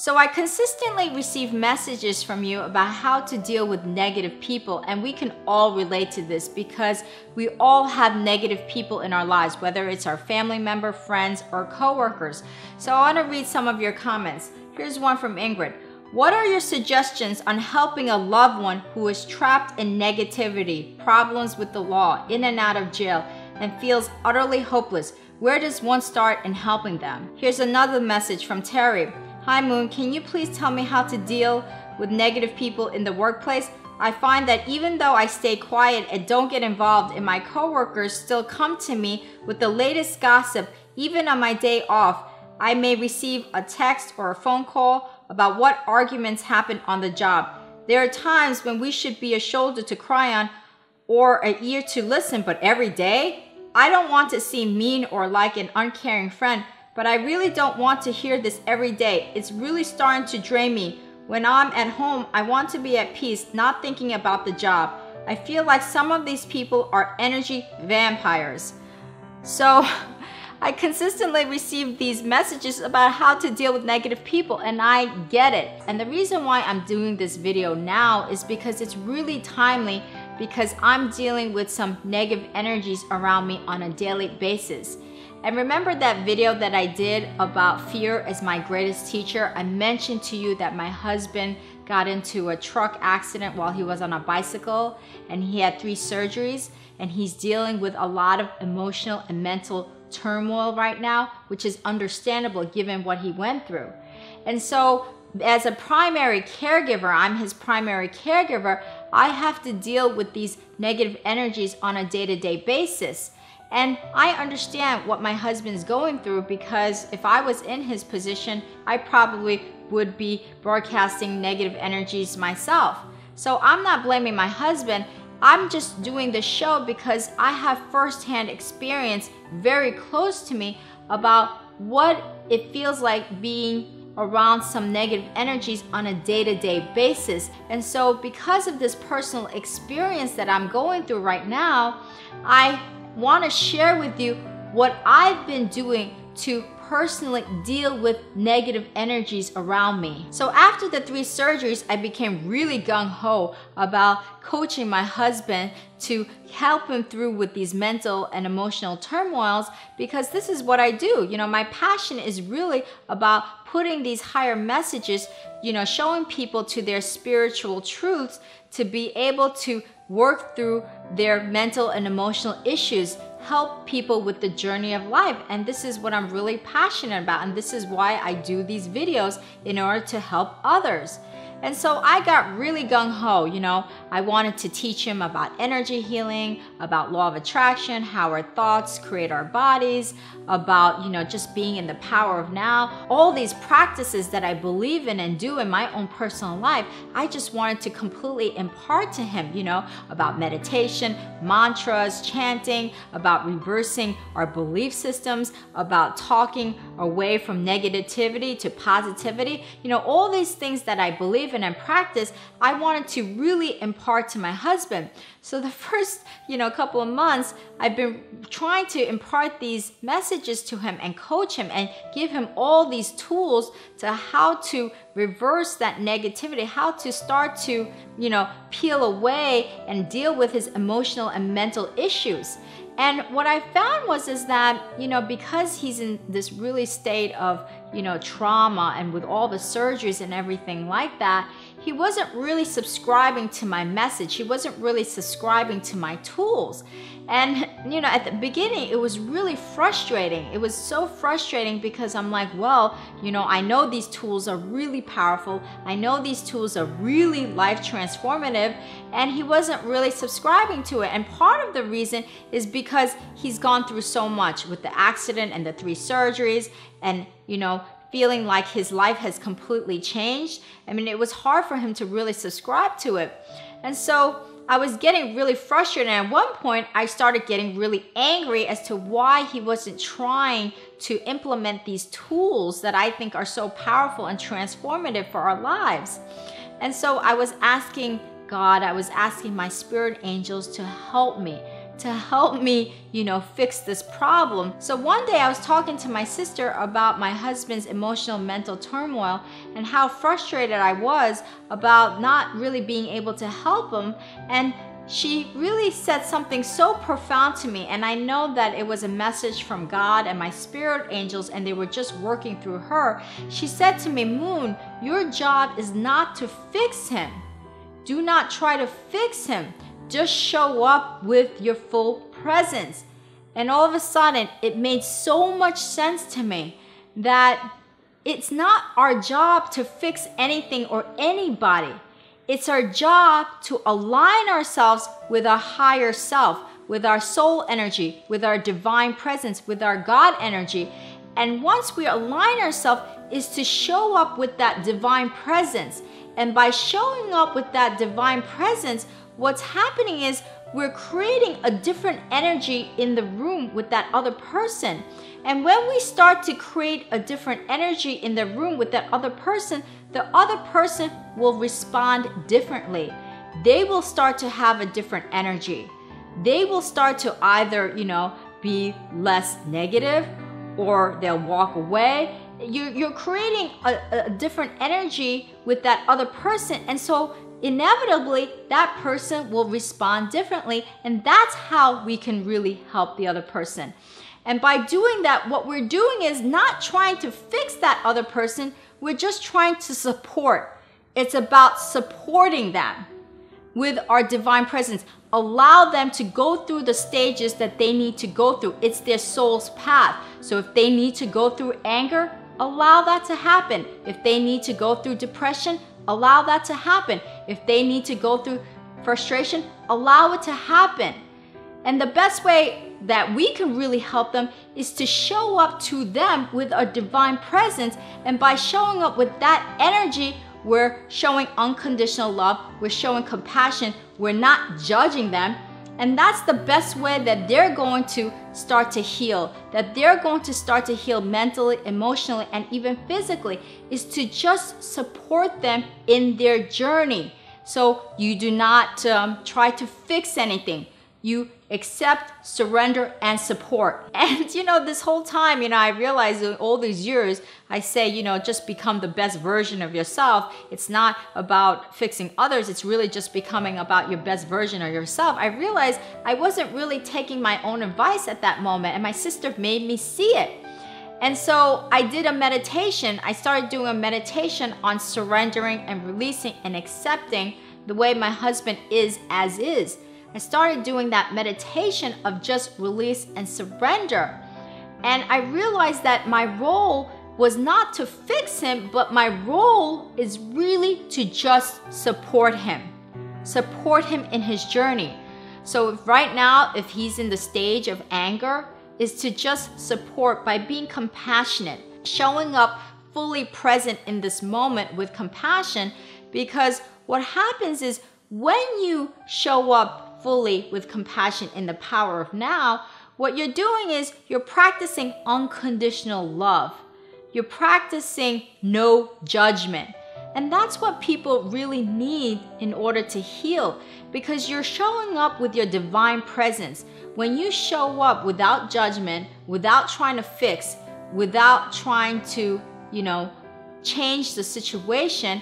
So I consistently receive messages from you about how to deal with negative people, and we can all relate to this because we all have negative people in our lives, whether it's our family member, friends, or coworkers. So I want to read some of your comments. Here's one from Ingrid. What are your suggestions on helping a loved one who is trapped in negativity, problems with the law, in and out of jail, and feels utterly hopeless? Where does one start in helping them? Here's another message from Terry. Hi Moon, can you please tell me how to deal with negative people in the workplace? I find that even though I stay quiet and don't get involved, and my coworkers still come to me with the latest gossip, even on my day off, I may receive a text or a phone call about what arguments happen on the job. There are times when we should be a shoulder to cry on or an ear to listen, but every day? I don't want to seem mean or like an uncaring friend, but I really don't want to hear this every day. It's really starting to drain me. When I'm at home, I want to be at peace, not thinking about the job. I feel like some of these people are energy vampires. So I consistently receive these messages about how to deal with negative people, and I get it. And the reason why I'm doing this video now is because it's really timely, because I'm dealing with some negative energies around me on a daily basis. And remember that video that I did about fear as my greatest teacher? I mentioned to you that my husband got into a truck accident while he was on a bicycle, and he had 3 surgeries, and he's dealing with a lot of emotional and mental turmoil right now, which is understandable given what he went through. And so as a primary caregiver, I'm his primary caregiver, I have to deal with these negative energies on a day-to-day basis. And I understand what my husband's going through, because if I was in his position, I probably would be broadcasting negative energies myself. So I'm not blaming my husband. I'm just doing the show because I have firsthand experience very close to me about what it feels like being around some negative energies on a day-to-day basis. And so because of this personal experience that I'm going through right now, I want to share with you what I've been doing to personally deal with negative energies around me. So after the 3 surgeries, I became really gung-ho about coaching my husband to help him through with these mental and emotional turmoils, because this is what I do. You know, my passion is really about putting these higher messages, you know, showing people to their spiritual truths to be able to work through their mental and emotional issues, help people with the journey of life. And this is what I'm really passionate about, and this is why I do these videos, in order to help others. And so I got really gung-ho, you know. I wanted to teach him about energy healing, about law of attraction, how our thoughts create our bodies, about, you know, just being in the power of now. All these practices that I believe in and do in my own personal life, I just wanted to completely impart to him, you know, about meditation, mantras, chanting, about reversing our belief systems, about talking away from negativity to positivity. You know, all these things that I believe in and practice, I wanted to really impart to my husband. So the first, you know, couple of months, I've been trying to impart these messages to him and coach him and give him all these tools to how to reverse that negativity, how to start to, you know, peel away and deal with his emotional and mental issues. And what I found is that, you know, because he's in this really state of, you know, trauma, and with all the surgeries and everything like that, he wasn't really subscribing to my message. He wasn't really subscribing to my tools. And, you know, at the beginning, it was really frustrating. It was so frustrating because I'm like, well, you know, I know these tools are really powerful. I know these tools are really life transformative, and he wasn't really subscribing to it. And part of the reason is because he's gone through so much with the accident and the 3 surgeries, and, you know, feeling like his life has completely changed. I mean, it was hard for him to really subscribe to it. And so I was getting really frustrated, and at one point I started getting really angry as to why he wasn't trying to implement these tools that I think are so powerful and transformative for our lives. And so I was asking God, I was asking my spirit angels to help me, to help me, fix this problem. So one day I was talking to my sister about my husband's emotional mental turmoil and how frustrated I was about not really being able to help him. And she really said something so profound to me, and I know that it was a message from God and my spirit angels, and they were just working through her. She said to me, Moon, your job is not to fix him. Do not try to fix him. Just show up with your full presence. And all of a sudden, it made so much sense to me that it's not our job to fix anything or anybody. It's our job to align ourselves with our higher self, with our soul energy, with our divine presence, with our God energy. And once we align ourselves, is to show up with that divine presence. And by showing up with that divine presence, what's happening is we're creating a different energy in the room with that other person. And when we start to create a different energy in the room with that other person will respond differently. They will start to have a different energy. They will start to either, be less negative, or they'll walk away. You're creating a different energy with that other person. And so inevitably, that person will respond differently. And that's how we can really help the other person. And by doing that, what we're doing is not trying to fix that other person. We're just trying to support. It's about supporting them with our divine presence. Allow them to go through the stages that they need to go through. It's their soul's path. So if they need to go through anger, allow that to happen. If they need to go through depression, allow that to happen. If they need to go through frustration, allow it to happen. And the best way that we can really help them is to show up to them with a divine presence. And by showing up with that energy, we're showing unconditional love, we're showing compassion, we're not judging them. And that's the best way that they're going to start to heal, that they're going to start to heal mentally, emotionally, and even physically, is to just support them in their journey. So you do not try to fix anything. You accept, surrender, and support. And this whole time, I realized in all these years, I say, just become the best version of yourself. It's not about fixing others. It's really just becoming about your best version of yourself. I realized I wasn't really taking my own advice at that moment, and my sister made me see it. And so I did a meditation. I started doing a meditation on surrendering and releasing and accepting the way my husband is as is. I started doing that meditation of just release and surrender. And I realized that my role was not to fix him, but my role is really to just support him in his journey. So if right now, if he's in the stage of anger, is to just support by being compassionate, showing up fully present in this moment with compassion. Because what happens is when you show up fully with compassion in the power of now, what you're doing is you're practicing unconditional love. You're practicing no judgment. And that's what people really need in order to heal, because you're showing up with your divine presence. When you show up without judgment, without trying to fix, without trying to, change the situation,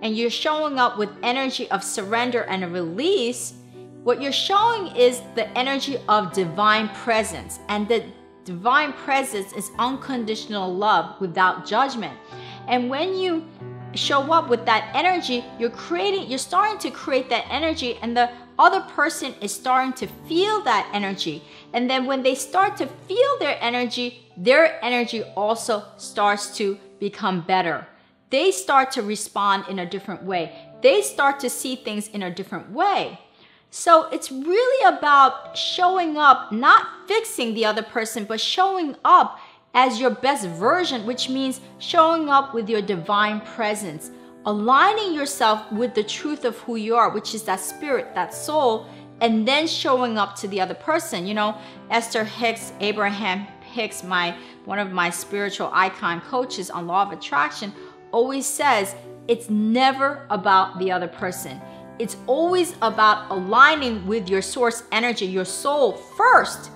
and you're showing up with energy of surrender and a release, what you're showing is the energy of divine presence. And the divine presence is unconditional love without judgment. And when you show up with that energy, you're starting to create that energy, and the other person is starting to feel that energy. And then when they start to feel their energy also starts to become better. They start to respond in a different way. They start to see things in a different way. So it's really about showing up, not fixing the other person, but showing up as your best version, which means showing up with your divine presence, aligning yourself with the truth of who you are, which is that spirit, that soul, and then showing up to the other person. Esther Hicks, Abraham Hicks, one of my spiritual icon coaches on Law of Attraction, always says it's never about the other person. It's always about aligning with your source energy, your soul first.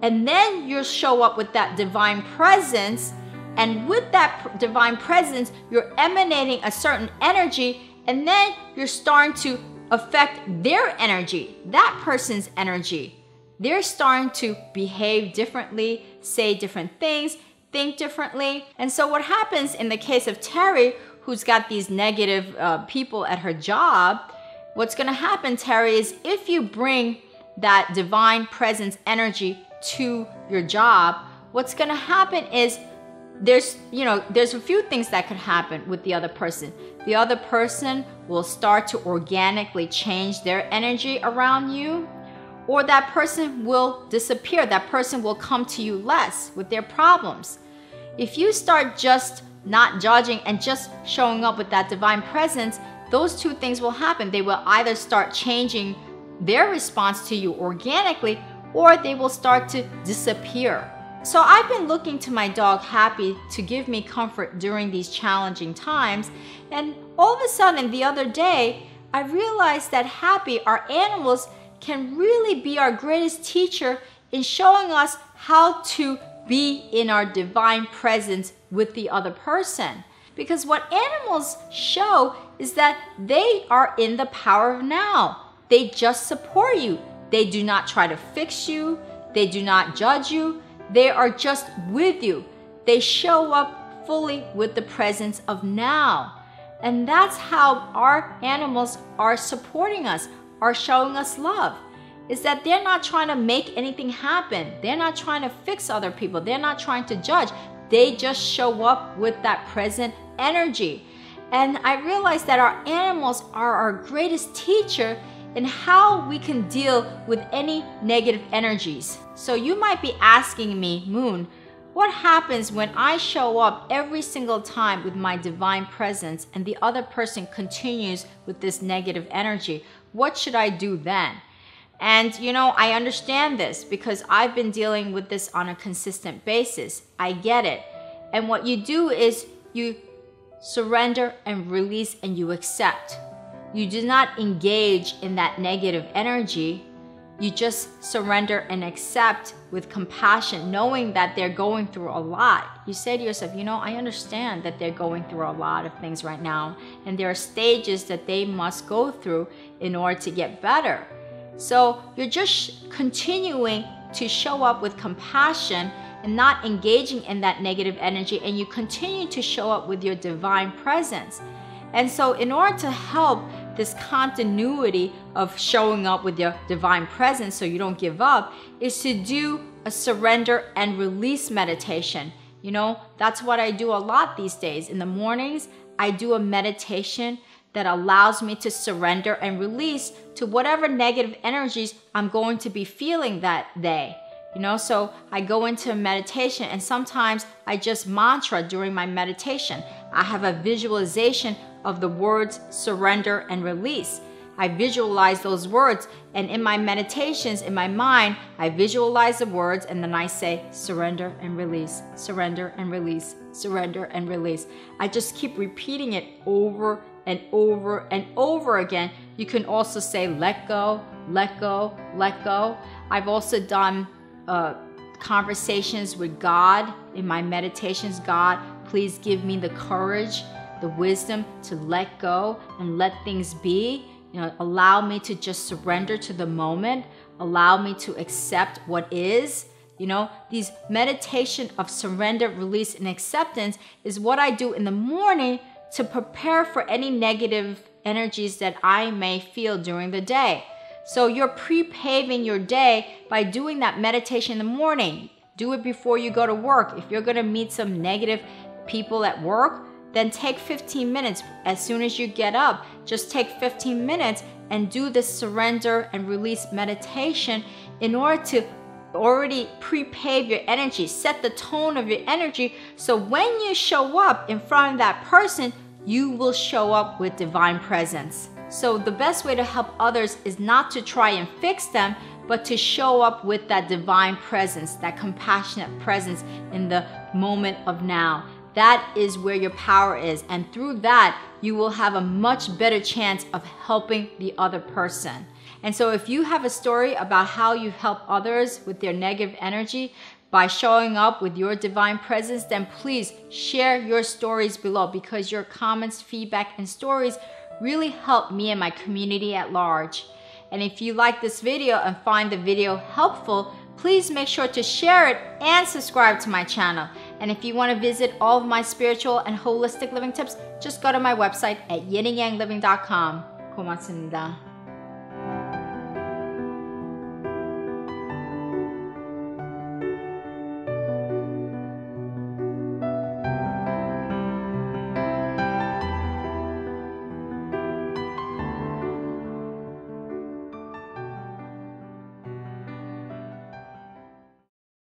And then you'll show up with that divine presence. And with that divine presence, you're emanating a certain energy, and then you're starting to affect their energy, that person's energy. They're starting to behave differently, say different things, think differently. And so what happens in the case of Terry, who's got these negative people at her job, what's going to happen, Terry, is if you bring that divine presence energy to your job, what's going to happen is there's a few things that could happen with the other person. The other person will start to organically change their energy around you, or that person will disappear. That person will come to you less with their problems. If you start just not judging and just showing up with that divine presence, those two things will happen. They will either start changing their response to you organically, or they will start to disappear. So I've been looking to my dog Happy to give me comfort during these challenging times, and all of a sudden the other day I realized that Happy, our animals, can really be our greatest teacher in showing us how to be in our divine presence with the other person. Because what animals show is that they are in the power of now. They just support you. They do not try to fix you. They do not judge you. They are just with you. They show up fully with the presence of now. And that's how our animals are supporting us, are showing us love. Is that they're not trying to make anything happen. They're not trying to fix other people. They're not trying to judge. They just show up with that present energy. And I realized that our animals are our greatest teacher in how we can deal with any negative energies. So you might be asking me, Moon, what happens when I show up every single time with my divine presence and the other person continues with this negative energy? What should I do then? And I understand this because I've been dealing with this on a consistent basis. I get it. And what you do is you surrender and release and you accept. You do not engage in that negative energy. You just surrender and accept with compassion, knowing that they're going through a lot. You say to yourself, I understand that they're going through a lot of things right now, and there are stages that they must go through in order to get better. So you're just continuing to show up with compassion and not engaging in that negative energy, and you continue to show up with your divine presence. And so in order to help this continuity of showing up with your divine presence so you don't give up, is to do a surrender and release meditation. That's what I do a lot these days. In the mornings, I do a meditation that allows me to surrender and release to whatever negative energies I'm going to be feeling that day. So I go into meditation, and sometimes I just mantra during my meditation. I have a visualization of the words surrender and release. I visualize those words, and in my meditations, in my mind, I visualize the words, and then I say surrender and release, surrender and release, surrender and release. I just keep repeating it over and over and over again. You can also say let go, let go, let go. I've also done conversations with God in my meditations. God, please give me the courage, the wisdom to let go and let things be. Allow me to just surrender to the moment. Allow me to accept what is. These meditation of surrender, release, and acceptance is what I do in the morning to prepare for any negative energies that I may feel during the day. So you're pre-paving your day by doing that meditation in the morning. Do it before you go to work. If you're going to meet some negative people at work, then take 15 minutes. As soon as you get up, just take 15 minutes and do this surrender and release meditation in order to already pre-pave your energy, set the tone of your energy, so when you show up in front of that person, you will show up with divine presence. So the best way to help others is not to try and fix them, but to show up with that divine presence, that compassionate presence in the moment of now. That is where your power is. And through that, you will have a much better chance of helping the other person. And so if you have a story about how you've helped others with their negative energy by showing up with your divine presence, then please share your stories below, because your comments, feedback, and stories really help me and my community at large. And if you like this video and find the video helpful, please make sure to share it and subscribe to my channel. And if you want to visit all of my spiritual and holistic living tips, just go to my website at yinandyangliving.com. 고맙습니다.